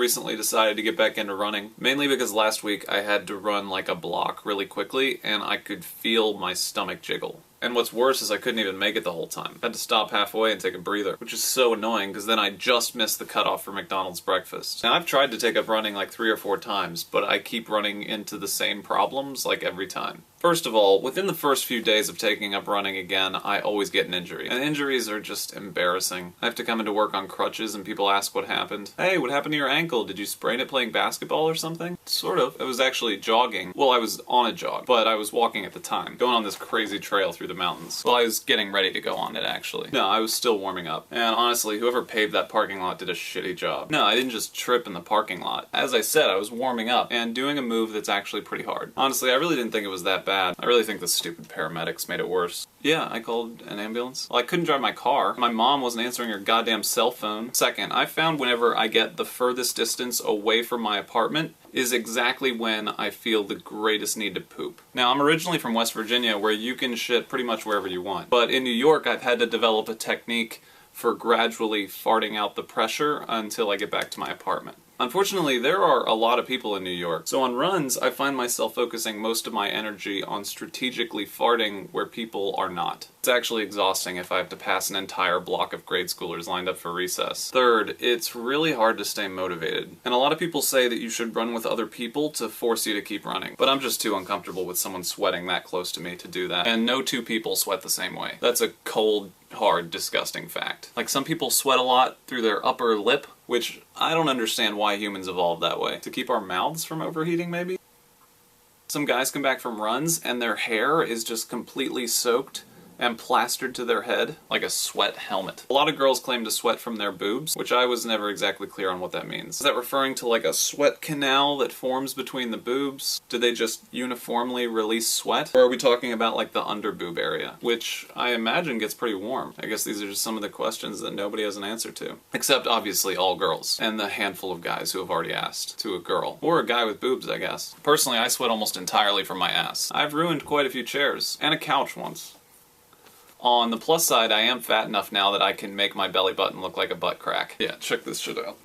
recently decided to get back into running, mainly because last week I had to run like a block really quickly and I could feel my stomach jiggle. And what's worse is I couldn't even make it the whole time. I had to stop halfway and take a breather, which is so annoying because then I just missed the cutoff for McDonald's breakfast. Now I've tried to take up running like 3 or 4 times, but I keep running into the same problems like every time. First of all, within the first few days of taking up running again, I always get an injury. And injuries are just embarrassing. I have to come into work on crutches and people ask what happened. Hey, what happened to your ankle? Did you sprain it playing basketball or something? Sort of. I was actually jogging. Well, I was on a jog, but I was walking at the time, going on this crazy trail through the mountains. Well, I was getting ready to go on it, actually. No, I was still warming up. And honestly, whoever paved that parking lot did a shitty job. No, I didn't just trip in the parking lot. As I said, I was warming up and doing a move that's actually pretty hard. Honestly, I really didn't think it was that bad. I really think the stupid paramedics made it worse. Yeah, I called an ambulance. Well, I couldn't drive my car. My mom wasn't answering her goddamn cell phone. Second, I found whenever I get the furthest distance away from my apartment is exactly when I feel the greatest need to poop. Now, I'm originally from West Virginia, where you can shit pretty much wherever you want. But in New York, I've had to develop a technique for gradually farting out the pressure until I get back to my apartment. Unfortunately, there are a lot of people in New York, so on runs, I find myself focusing most of my energy on strategically farting where people are not. It's actually exhausting if I have to pass an entire block of grade schoolers lined up for recess. Third, it's really hard to stay motivated. And a lot of people say that you should run with other people to force you to keep running, but I'm just too uncomfortable with someone sweating that close to me to do that. And no 2 people sweat the same way. That's a cold, hard, disgusting fact. Like, some people sweat a lot through their upper lip, which I don't understand why humans evolved that way. To keep our mouths from overheating, maybe? Some guys come back from runs and their hair is just completely soaked and plastered to their head like a sweat helmet. A lot of girls claim to sweat from their boobs, which I was never exactly clear on what that means. Is that referring to like a sweat canal that forms between the boobs? Do they just uniformly release sweat? Or are we talking about like the under boob area, which I imagine gets pretty warm? I guess these are just some of the questions that nobody has an answer to. Except obviously all girls, and the handful of guys who have already asked to a girl. Or a guy with boobs, I guess. Personally, I sweat almost entirely from my ass. I've ruined quite a few chairs, and a couch once. On the plus side, I am fat enough now that I can make my belly button look like a butt crack. Yeah, check this shit out.